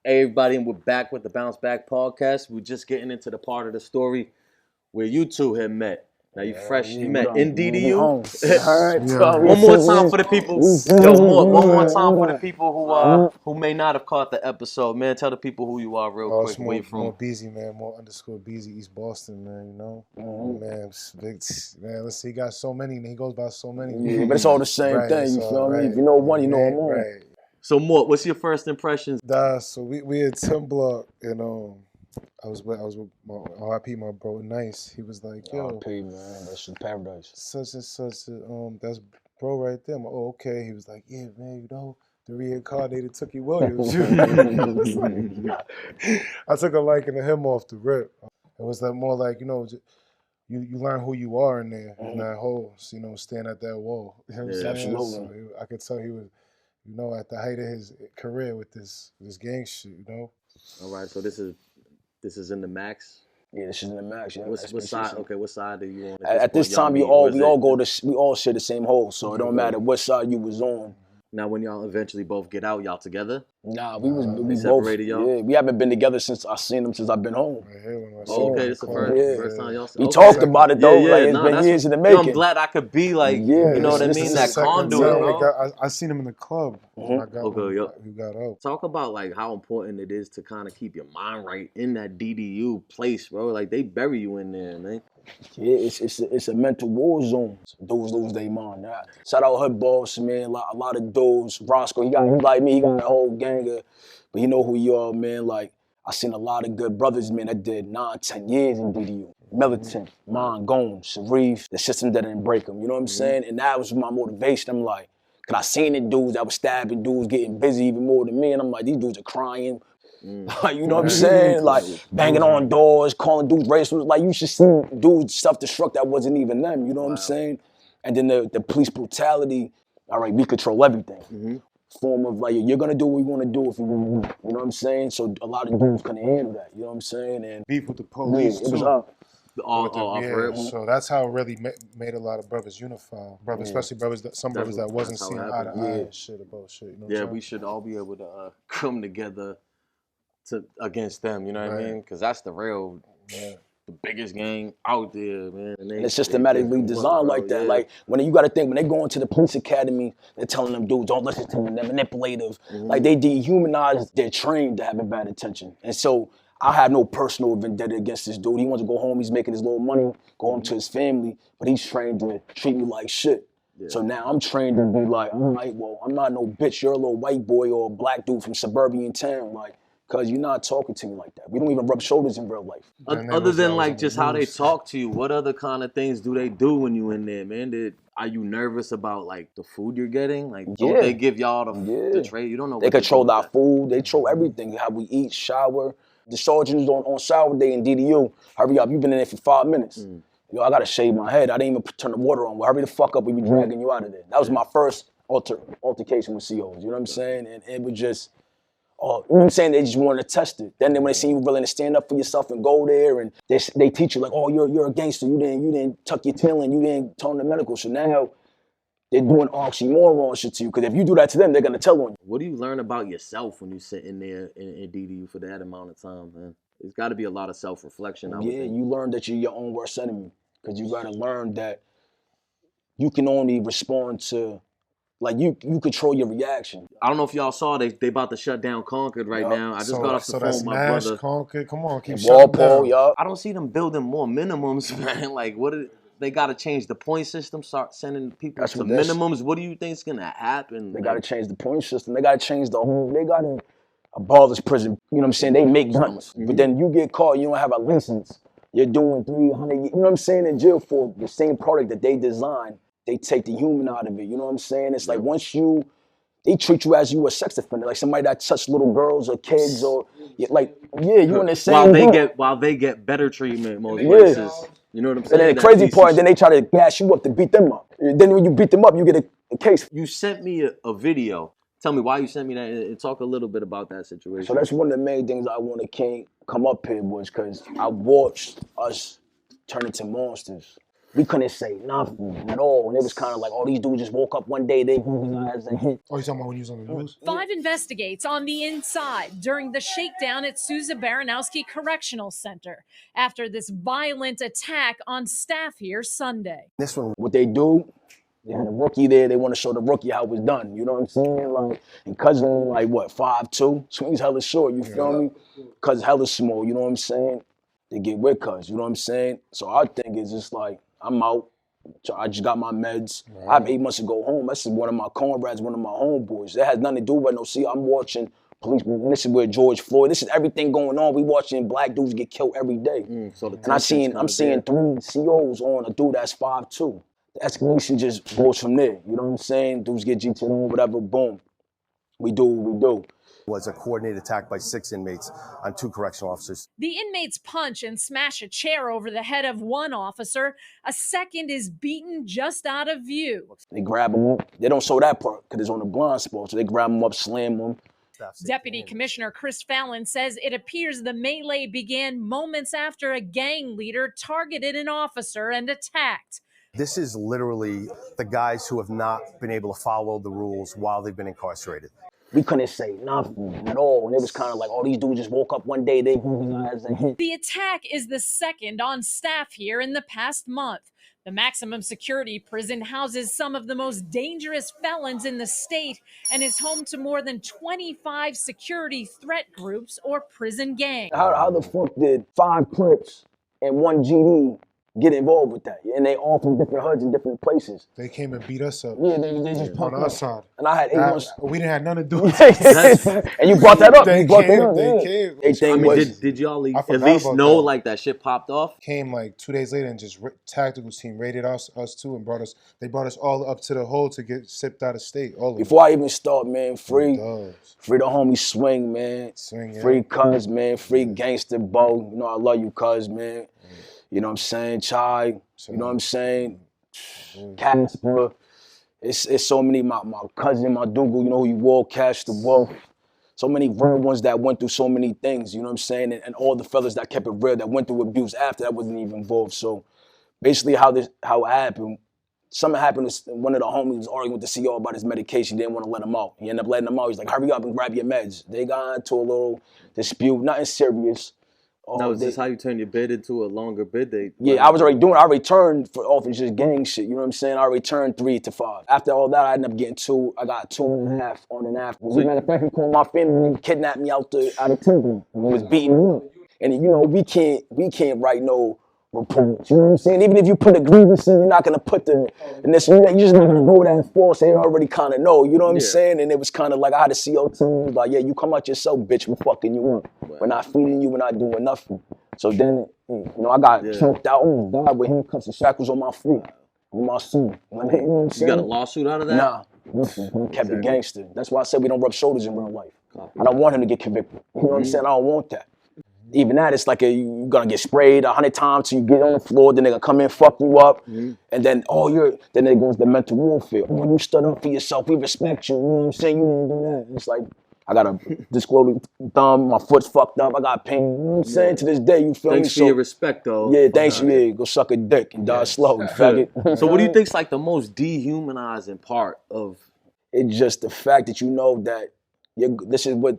Hey everybody, and we're back with the Bounce Back podcast. We're just getting into the part of the story where you two had met. Now you fresh, you met in DDU. One more time for the people. One more time for the people who may not have caught the episode. Man, tell the people who you are real quick. It's Where you from? More Beezy, man. More _ Beezy, East Boston, man. You know, man. Let's see. He got so many. He goes by so many. Yeah, but it's all the same thing. You feel me? If you know one, you know them all. Right. So, Mort, what's your first impressions? So we had Tim Block, and I was with my RIP, my bro Nice. He was like, yo, RIP, man, that's in paradise. Such and such, that's bro right there. I'm like, oh, okay. He was like, yeah, man, you know, the reincarnated Tookie Williams. I took a liking to him off the rip. It was like more like, you know, you learn who you are in there, in that hole, so, you know, stand at that wall. You know what I'm saying? Absolutely. So I could tell he was, you know, at the height of his career with this gang shit, you know. All right, so this is in the max. Yeah, this is in the max. Yeah. What side? Okay, what side do you on? At this time, we all share the same hole, so it don't matter what side you was on. Now, when y'all eventually both get out, y'all together? Nah, we separated, y'all. Yeah, we haven't been together since I've seen him since I've been home. Okay, it's the first time y'all. We talked about it though. Like it's been years in the making. I'm glad I could be like, you know what I mean, that conduit. I seen him in the club. We got out. Talk about like how important it is to kind of keep your mind right in that DDU place, bro. Like they bury you in there, man. Yeah, it's a mental war zone. Those lose their mind. Shout out her boss, man. A lot of dudes. Roscoe, he like me. He got a whole gang of, but you know who you are, man. Like I seen a lot of good brothers, man, that did 9, 10 years in DDU. Militant, Mon, Sharif, the system that didn't break them. You know what I'm saying? And that was my motivation. I'm like, cause I seen the dudes that was stabbing dudes, getting busy even more than me, and I'm like, these dudes are crying. Like, you know what I'm saying? Like banging on doors, calling dudes racist. Like you should see dudes self-destruct that wasn't even them. You know what I'm saying? And then the police brutality. All right, we control everything. Form of like you're gonna do what we want to do if you know what I'm saying. So a lot of dudes couldn't handle that. You know what I'm saying? And beef with the police it was so that's how it really made a lot of brothers unify. Especially some brothers that wasn't seeing eye to eye and shit about shit. You know we should all be able to come together against them, you know what I mean? Because that's the real, the biggest gang out there, man. And it's systematically designed like that. Like when you got to think when they go into the police academy, they're telling them dudes don't listen to them, they're manipulative. Like they dehumanize. They're trained to having bad intention, and so I have no personal vendetta against this dude. He wants to go home. He's making his little money, go home to his family, but he's trained to treat me like shit. So now I'm trained to be like, all right, well, I'm not no bitch. You're a little white boy or a black dude from suburban town, like. Cause you're not talking to me like that. We don't even rub shoulders in real life. Other than like just how they talk to you, what other kind of things do they do when you in there, man? Are you nervous about like the food you're getting? Like don't they give y'all the tray? You don't know. They control our food. They control everything. How we eat, shower. The sergeants on shower day in DDU. Hurry up! You've been in there for 5 minutes. Yo, I gotta shave my head. I didn't even turn the water on. Well, hurry the fuck up. We be dragging you out of there. That was my first altercation with COs. You know what I'm saying? And it was just. Oh, you know what I'm saying? They just wanted to test it. Then when they see you willing to stand up for yourself and go there, and they teach you like, oh, you're a gangster. You didn't tuck your tail in. You didn't turn the medical. So now they're doing oxymoron shit to you. Because if you do that to them, they're gonna tell on you. What do you learn about yourself when you sit in there in DDU for that amount of time, man? There's got to be a lot of self-reflection. You learn that you're your own worst enemy. Because you gotta learn that you can only respond to. Like you control your reaction. I don't know if y'all saw they about to shut down Concord right now. I just got off the phone with my brother. Concord, come on, keep Walpole, I don't see them building more minimums, man. Like they got to change the point system. Start sending people to minimums. What do you think is gonna happen? They got to change the point system. They got to change the whole. They got to abolish prison. You know what I'm saying? They make guns, but then you get caught. You don't have a license. You're doing 300. You know what I'm saying? In jail for the same product that they designed. They take the human out of it, you know what I'm saying? It's like once they treat you as you a sex offender, like somebody that touched little girls or kids or you in the same while they get better treatment most places. You know what I'm saying? And then the crazy part, then they try to gas you up to beat them up. Then when you beat them up, you get a case. You sent me a video. Tell me why you sent me that and talk a little bit about that situation. So that's one of the main things I want to come up here was because I watched us turn into monsters. We couldn't say nothing at all. And it was kind of like all these dudes just woke up one day, they organized and hit. Oh, you talking about when you was on the news? 5 investigates on the inside during the shakedown at Sousa Baranowski Correctional Center after this violent attack on staff here Sunday. This one, what they do, they had a rookie there, they want to show the rookie how it was done. You know what I'm saying? Like, and cousin, like what, 5'2"? Swing's hella short, you feel me? Cuz hella small, you know what I'm saying? They get with cuz, you know what I'm saying? So our thing is just like, I'm out. I just got my meds. I have 8 months to go home. This is one of my comrades, one of my homeboys. That has nothing to do with no. See, I'm watching police. This is where George Floyd. This is everything going on. We watching black dudes get killed every day. So and I'm seeing 3 COs on a dude that's 5'2". The escalation just goes from there. You know what I'm saying? Dudes get GT'd on, whatever. Boom. We do what we do. Was a coordinated attack by 6 inmates on 2 correctional officers. The inmates punch and smash a chair over the head of one officer. A second is beaten just out of view. They grab him up. They don't show that part because it's on the blind spot. So they grab him up, slam him. Deputy Commissioner Chris Fallon says it appears the melee began moments after a gang leader targeted an officer and attacked. This is literally the guys who have not been able to follow the rules while they've been incarcerated. We couldn't say nothing at all. And it was kind of like all these dudes just woke up one day, they organized and hit. The attack is the second on staff here in the past month. The maximum security prison houses some of the most dangerous felons in the state and is home to more than 25 security threat groups or prison gangs. How the fuck did 5 Crips and 1 GD get involved with that? And they all from different hoods in different places. They came and beat us up. Yeah, they just on our side. And I had 8 months. We didn't have nothing to do with it. And you brought that up. They came. Did y'all at least know like that shit popped off? Came like 2 days later and just tactical team raided us too and they brought us all up to the hole to get sipped out of state. Before I even start, man, free the homie Swing, man. Free Cuz, man. Free Gangster Bo. You know I love you, Cuz, man. You know what I'm saying? Chai, you know what I'm saying? Casper. It's so many, my cousin, my Dougal, you know who you will, Cash the Wolf. So many real ones that went through so many things, you know what I'm saying? And all the fellas that kept it real, that went through abuse after that wasn't even involved. So basically how it happened, something happened, one of the homies was arguing with the CO about his medication, he didn't want to let him out. He ended up letting him out. He's like, hurry up and grab your meds. They got into a little dispute, nothing serious. Now, is this how you turn your bid into a longer bid date? Yeah, I was already doing it. I returned for off it's just gang shit, you know what I'm saying? I returned 3 to 5. After all that, I ended up getting 2. I got 2.5 on and after. As a matter of fact, he called my family and kidnapped me out of Timberland and was beating me up. And you know, we can't write no reports, you know what I'm saying? Even if you put a grievance in, you're not gonna put you're just not gonna go that false. They already kind of know, you know what I'm saying? And it was kind of like I had a CO team like, yeah, you come out yourself, bitch. We're fucking you up. We're not feeding you. We're not doing nothing. So then, you know, I got choked out, almost died with handcuffs and shackles on my feet, on my suit. You know what I'm saying? You got a lawsuit out of that? Nah, nothing. Kept it gangster. That's why I said we don't rub shoulders in real life. I don't want him to get convicted. You know what I'm saying? I don't want that. Even that, it's like you're gonna get sprayed 100 times till you get on the floor, then they're gonna come in, fuck you up, and then, then it goes to mental warfare. Oh, you stood up for yourself, we respect you, you know what I'm saying? You didn't do that. It's like, I got a disclosed thumb, my foot's fucked up, I got pain, you know what I'm saying? To this day, you feel me? Thanks for your respect, though. Yeah, thanks for go suck a dick and die slow, you faggot. So what do you think's like the most dehumanizing part of? It's just the fact that you know that this is what,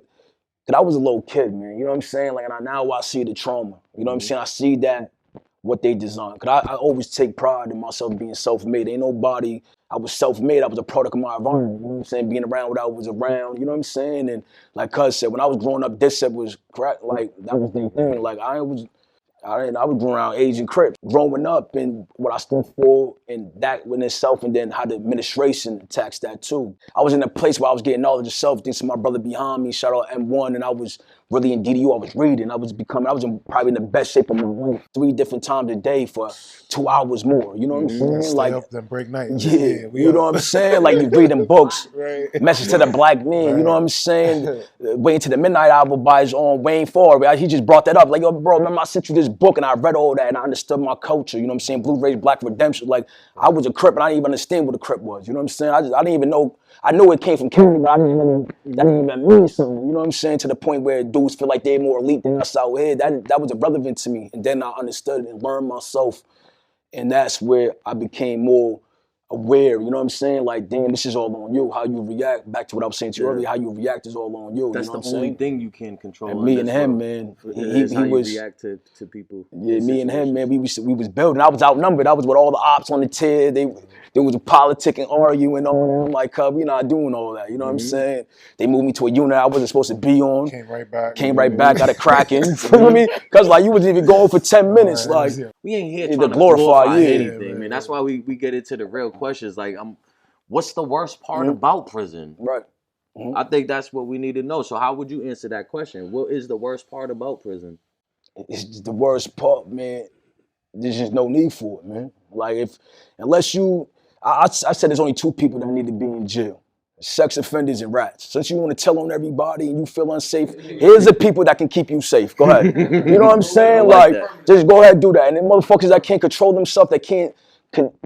because I was a little kid, man, you know what I'm saying? Like, and now I see the trauma, you know what I'm saying? I see that, what they designed. Because I always take pride in myself being self-made. Ain't nobody, I was self-made, I was a product of my environment, you know what I'm saying? Being around what I was around, you know what I'm saying? And like Cuz said, when I was growing up, this shit was correct, like, that was the thing. Like, I was growing around Asian Crips, growing up and what I stood for and that within itself, and then how the administration attacks that too. I was in a place where I was getting knowledge of self, thanks to my brother behind me, shout out M1, and I was really in DDU, I was reading, I was probably in the best shape of my life. 3 different times a day for 2 hours more, you know what I'm saying? Stay like, up, then break night. Yeah, you know what I'm saying? Like, you reading books, Message to the Black Man, you know what I'm saying? Waiting to the Midnight Hour by his own Wayne Ford, he just brought that up. Like, yo, bro, remember I sent you this book and I read all that and I understood my culture, you know what I'm saying? Blue Rays, Black Redemption. Like, I was a Crip and I didn't even understand what a Crip was, you know what I'm saying? I didn't even know, I knew it came from Canada, but that didn't even mean something, you know what I'm saying? To the point where dudes feel like they're more elite than us out here. That was irrelevant to me. And then I understood and learned myself And that's where I became more aware, you know what I'm saying? Like, damn, this is all on you. How you react, back to what I was saying to you earlier, how you react is all on you. That's you know the only saying? thing you can control. And me and him, man, he how you was react to people. Yeah, me and him, man, we was building. I was outnumbered. I was with all the ops on the tier. There was a politic and arguing on. I'm like, cub, you're not doing all that. You know what I'm saying? They moved me to a unit I wasn't supposed to be on. Came right back. Got it cracking. You feel me? Because like you was even going for 10 minutes. Like we ain't here to trying to glorify anything, man. That's why we get into the real questions. Like, what's the worst part about prison? Right. I think that's what we need to know. So how would you answer that question? What is the worst part about prison? It's just the worst part, man. There's just no need for it, man. Like unless you, I said there's only two people that need to be in jail: sex offenders and rats. Since you want to tell on everybody and you feel unsafe, here's the people that can keep you safe. Go ahead. You know what I'm saying? Like just go ahead and do that. And then motherfuckers that can't control themselves, that can't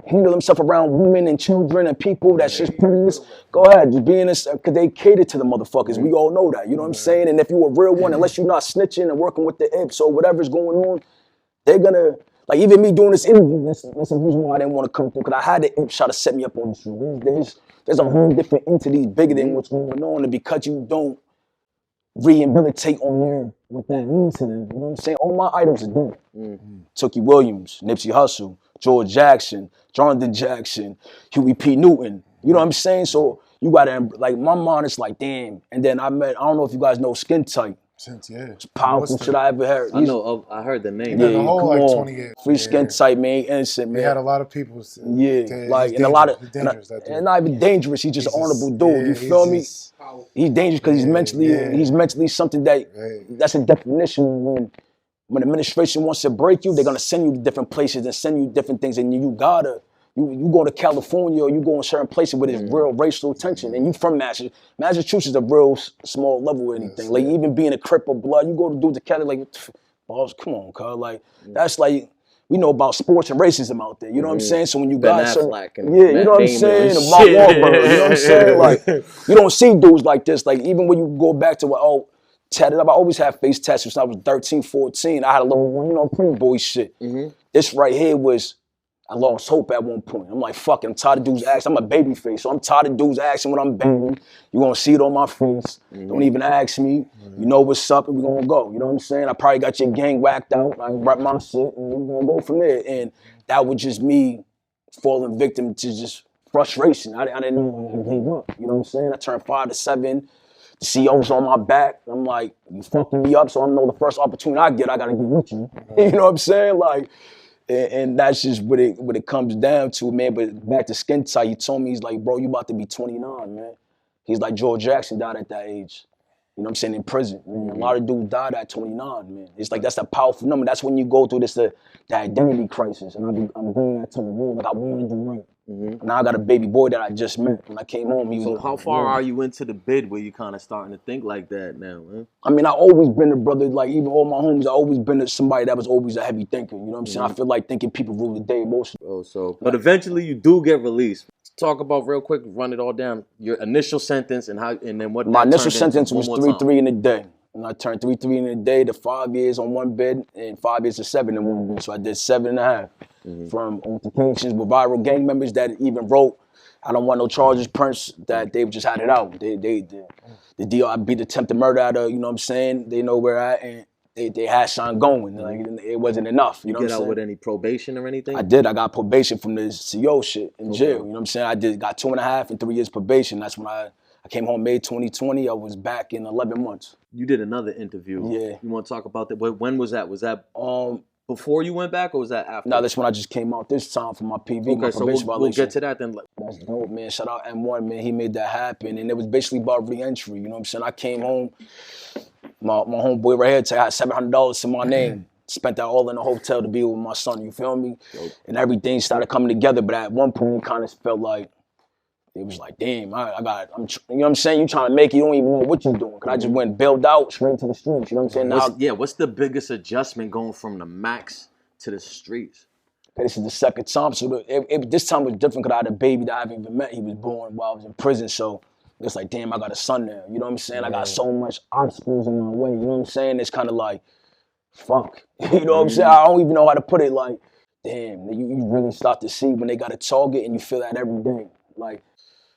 handle themselves around women and children and people that's just please, go ahead, just be in this, because they cater to the motherfuckers. We all know that, you know what I'm saying? And if you a real one, unless you're not snitching and working with the imps or whatever's going on, they're gonna, like even me doing this interview, that's the reason why I didn't want to come through, because I had the imp try to set me up on this room. There's a whole different entity bigger than what's going on, and because you don't rehabilitate on there what that means to them, you know what I'm saying? All my items are dead. Tookie Williams, Nipsey Hussle, George Jackson, Jonathan Jackson, Huey P. Newton. You know what I'm saying? So you gotta, like, my mind is like, damn. And then I don't know if you guys know Skin Tight. It's powerful shit I ever heard. I heard the name. Yeah, the whole like 20 years. Free Skin Tight, man, innocent, man. They had a lot of people. Like, and a lot of, and not even dangerous. He's just an honorable dude. You feel me? He's dangerous because he's mentally something that's a definition. When administration wants to break you, they're gonna send you to different places and send you different things, and you go to California or you go in certain places where there's real racial tension, and you from Massachusetts is a real small level or anything. Like even being a Crip or Blood, you go to dudes to Cali, like, balls, come on, cuz, like that's like, we know about sports and racism out there, you know what I'm saying? So when you got you know what I'm saying, and Mark Wahlberg, you know what I'm saying? Like you don't see dudes like this. Like even when you go back to tatted up, I always had face tattoos since I was 13, 14. I had a little, you know, pretty boy shit. This right here was, I lost hope at one point. I'm like, fuck it, I'm tired of dudes asking. I'm a baby face, so I'm tired of dudes asking when I'm banging. You gonna see it on my face. Don't even ask me. You know what's up and we gonna go. You know what I'm saying? I probably got your gang whacked out. I rep my shit and we're gonna go from there. And that was just me falling victim to just frustration. I didn't know I gave up. You know what I'm saying? I turned 5 to 7. The CO's on my back. I'm like, you fucking me up, so I know the first opportunity I get, I gotta get with you. You know what I'm saying? Like, and that's just what it comes down to, man. But back to Skin Tight, he told me, he's like, bro, you about to be 29, man. He's like, George Jackson died at that age. You know what I'm saying? In prison. A lot of dudes died at 29, man. It's like, that's a powerful number. That's when you go through the identity crisis. And I'm going that to the world, like I want to do right. Now I got a baby boy that I just met. When I came home, he was. So how far are you into the bid where you kind of starting to think like that now, man? I mean, I always been a brother, like even all my homies, I always been somebody that was always a heavy thinker. You know what I'm saying? I feel like thinking people rule the day emotionally. But eventually you do get released. Talk about real quick, run it all down. Your initial sentence and then what. My initial sentence was 3 in a day. And I turned 3 in a day to 5 years on one bed and 5 years to 7 in one bed. So I did 7.5 from altercations with viral gang members that even wrote, I don't want no charges, Prince, that they just had it out. The deal, I beat attempted murder out of, you know what I'm saying? They know where I, and they had Sean going. Like, it wasn't enough. You know what I'm saying? Get out with any probation or anything? I did. I got probation from the CO shit in jail. You know what I'm saying? Got 2.5 and 3 years probation. That's when I came home May 2020. I was back in 11 months. You did another interview. Yeah. You want to talk about that? When was that? Was that before you went back or was that after? No, that's when I just came out this time for my PV. Okay, my so we'll get to that then. That's dope, man. Shout out M1, man. He made that happen. And it was basically about re-entry. You know what I'm saying? I came home. My homeboy right here had $700 to my name. Spent that all in a hotel to be with my son. You feel me? Dope. And everything started coming together. But at one point, it kind of felt like, it was like, damn, you know what I'm saying? You trying to make it, you don't even know what you're doing. Cause I just went bailed out straight to the streets, you know what I'm saying? What's the biggest adjustment going from the max to the streets? Okay, this is the second time. So this time was different because I had a baby that I haven't even met. He was born while I was in prison. So it's like, damn, I got a son now. You know what I'm saying? I got so much obstacles in my way. You know what I'm saying? It's kind of like, fuck. You know what I'm saying? I don't even know how to put it. Like, damn, you really start to see when they got a target, and you feel that every day. Like,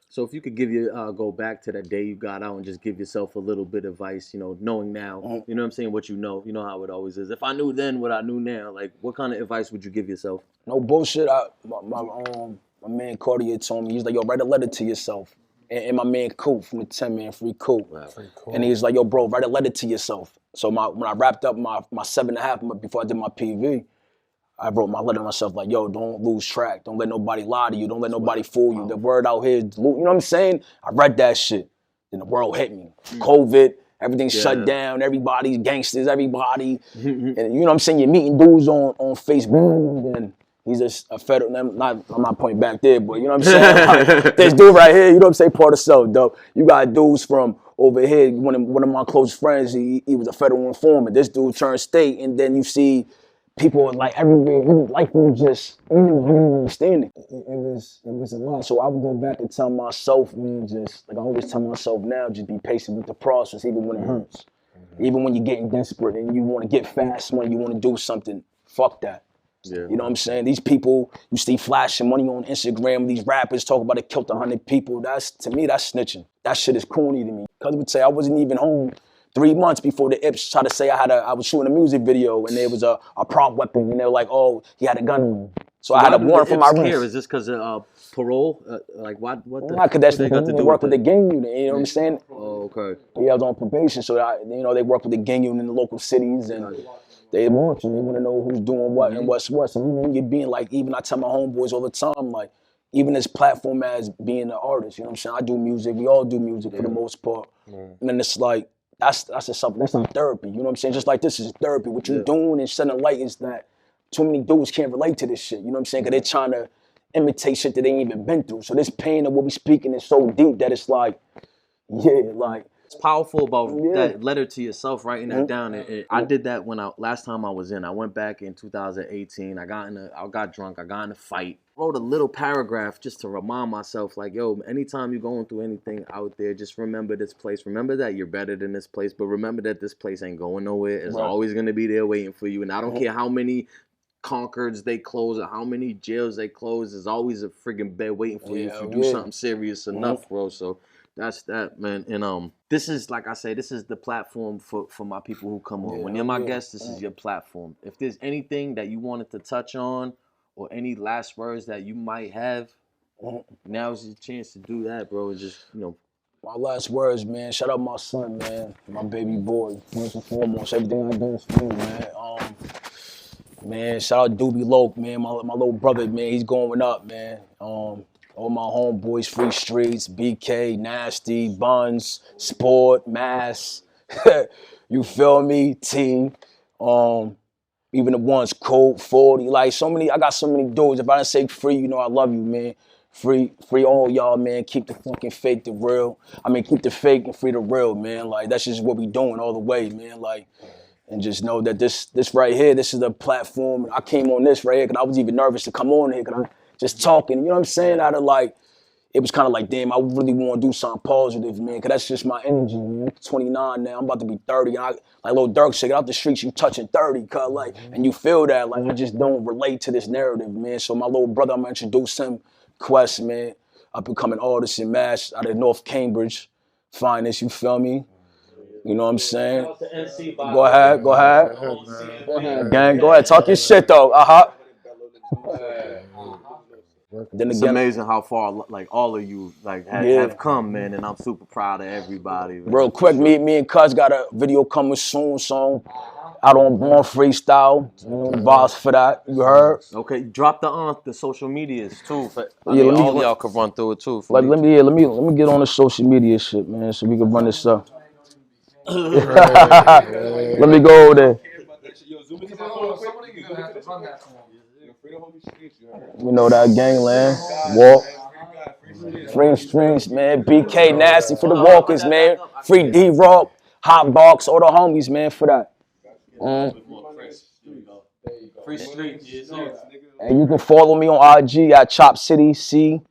so if you could give you go back to that day you got out and just give yourself a little bit of advice, you know, knowing now, you know what I'm saying, what you know how it always is. If I knew then what I knew now, like what kind of advice would you give yourself? no bullshit. My man Cartier told me, he's like, yo, write a letter to yourself. And my man Coop from the 10 Man Free Coop. Wow. And he's like, yo, bro, write a letter to yourself. So when I wrapped up my 7.5 before I did my PV, I wrote my letter to myself like, yo, don't lose track. Don't let nobody lie to you. Don't let nobody fool you. The word out here, you know what I'm saying? I read that shit. Then the world hit me. COVID, everything shut down. Everybody, gangsters, everybody. And you know what I'm saying? You're meeting dudes on Facebook. And he's just a federal, I'm not pointing back there, but you know what I'm saying? Like, this dude right here, you know what I'm saying? Part of self, though. You got dudes from over here. One of my close friends, he was a federal informant. This dude turned state, and then you see people like everywhere, life was just, I didn't understand it. It was a lot. So I would go back and tell myself, man, just like I always tell myself now, just be patient with the process, even when it hurts. Even when you're getting desperate and you want to get fast money, you want to do something, fuck that. Yeah. You know what I'm saying? These people, you see flashing money on Instagram, these rappers talk about it killed 100 people. To me, that's snitching. That shit is corny to me. Cause I would say I wasn't even home 3 months before the Ips tried to say I was shooting a music video and there was a prop weapon and they were like, oh, he had a gun on him. So I had a warrant for my wrist. Is this because of parole? Like what? Not because they work with the gang unit. You know what I'm saying? Oh, okay. Yeah, I was on probation, so they work with the gang unit in the local cities and they want you. They want to know who's doing what and what's what. So when you're being like, even I tell my homeboys all the time, like, even this platform as being an artist, you know what I'm saying? I do music. We all do music for the most part. And then it's like, that's something. That's not therapy. You know what I'm saying? Just like this is therapy. What you're doing and shedding light is that too many dudes can't relate to this shit. You know what I'm saying? Because they're trying to imitate shit that they ain't even been through. So this pain of what we speaking is so deep that it's like, like. It's powerful about that letter to yourself, writing that down. I did that last time I was in. I went back in 2018. I got drunk. I got in a fight. Wrote a little paragraph just to remind myself, like, yo, anytime you're going through anything out there, just remember this place. Remember that you're better than this place, but remember that this place ain't going nowhere. It's always going to be there waiting for you. And I don't care how many Concords they close or how many jails they close. There's always a friggin' bed waiting for you if you do something serious enough, bro. So that's that, man. And this is, like I say, this is the platform for my people who come on. When you're my guest, this is your platform. If there's anything that you wanted to touch on or any last words that you might have, now's your chance to do that, bro. And just, you know. My last words, man. Shout out my son, man. My baby boy. First and foremost, everything I do is for you, man. Man, shout out Doobie Loke, man. My little brother, man. He's going up, man. All my homeboys, Free Streets, BK, Nasty, Buns, Sport, Mass. You feel me? T. Even the ones Cold, 40. Like so many, I got so many dudes. If I didn't say free, you know I love you, man. Free all y'all, man. Keep the fucking fake the real. I mean, keep the fake and free the real, man. Like that's just what we doing all the way, man. Like. And just know that this right here, this is the platform. I came on this right here because I was even nervous to come on here because I'm just talking, you know what I'm saying? Out of like, it was kind of like, damn, I really want to do something positive, man, because that's just my energy, man. I'm 29 now, I'm about to be 30. And like Lil Durk said, get out the streets, you touching 30, cuz like, and you feel that, like, I just don't relate to this narrative, man. So my little brother, I'm going to introduce him, Quest, man, up and coming artist in Mass out of North Cambridge. Finest, you feel me? You know what I'm saying? Go ahead, gang. Go ahead, talk your shit though. Then it's amazing how far like all of you like have come, man, and I'm super proud of everybody. Man. Real quick, me and Cuz got a video coming soon, song out on Born Freestyle. You know the boss for that. You heard? Okay, drop the social medias too. All y'all could run through it too. Like let me get on the social media shit, man, so we can run this up. Let me go over there. You know that gangland. Walk. Free Streets, man. BK Nasty for the walkers, man. Free D-Rock. Hot Box. All the homies, man, for that. Free Streets. And you can follow me on IG at Chop City, CHOPCXTY,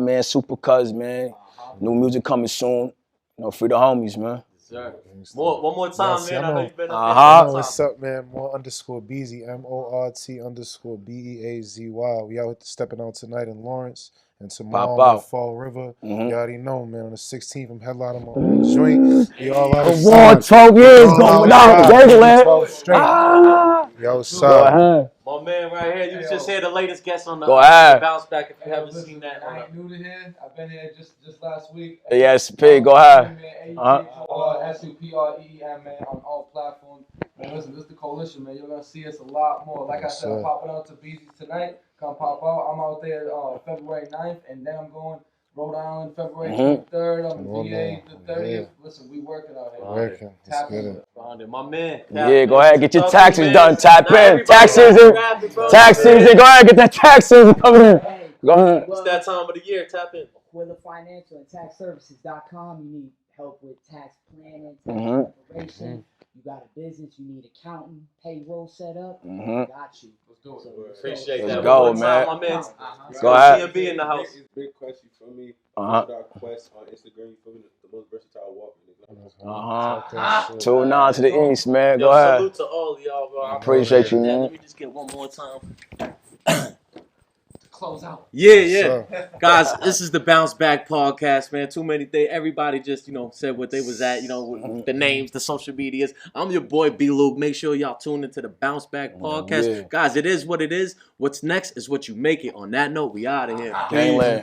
man. Super Cuz, man. New music coming soon. You know, free the homies, man. Sir. One more time, man. I know you've been What's up, man? More_Beezy, MORT_BEAZY. We out stepping out tonight in Lawrence and tomorrow in Fall River. You already know, man. On the 16th, I'm headlining my own joint. We all outside. 12 years going out. 12 straight. We outside. My man right here, you was just here, the latest guest on the Bounce Back. If you haven't seen that, I ain't new to here. I've been here just last week. Yes, P, go ahead. SUPREM, man, on all platforms. Man, listen, this is the coalition, man. You're gonna see us a lot more. Like I said, I'm popping out to Beezy's tonight. Come pop out. I'm out there February 9th, and then I'm going Rhode Island February 23rd. I'm in VA the 30th. Listen, we working out here. Working. Let's get it. My man. Yeah, go ahead, get your taxes done. Tap in. Tax season. Tax season. Go ahead, get that tax season coming in. Go ahead. It's that time of the year. Tap in. Aquila Financial and TaxServices.com. You need help with tax planning, tax preparation. You got a business, you need accounting, payroll set up. Got you. Let's do it. Appreciate that. Let's go, man. My man. Go ahead. CMB in the house. It's big question for me. Our quest on Instagram for the most versatile walker. 2-9 to the East, man. Go ahead. Salute to all of y'all, bro. Appreciate you, man. Let me just get one more time. Close out. Yeah. Guys, this is the Bounce Back podcast, man. Too many things. Everybody just, said what they was at, with the names, the social medias. I'm your boy, B-Luke. Make sure y'all tune into the Bounce Back podcast. Guys, it is what it is. What's next is what you make it. On that note, we out of here. Gangland.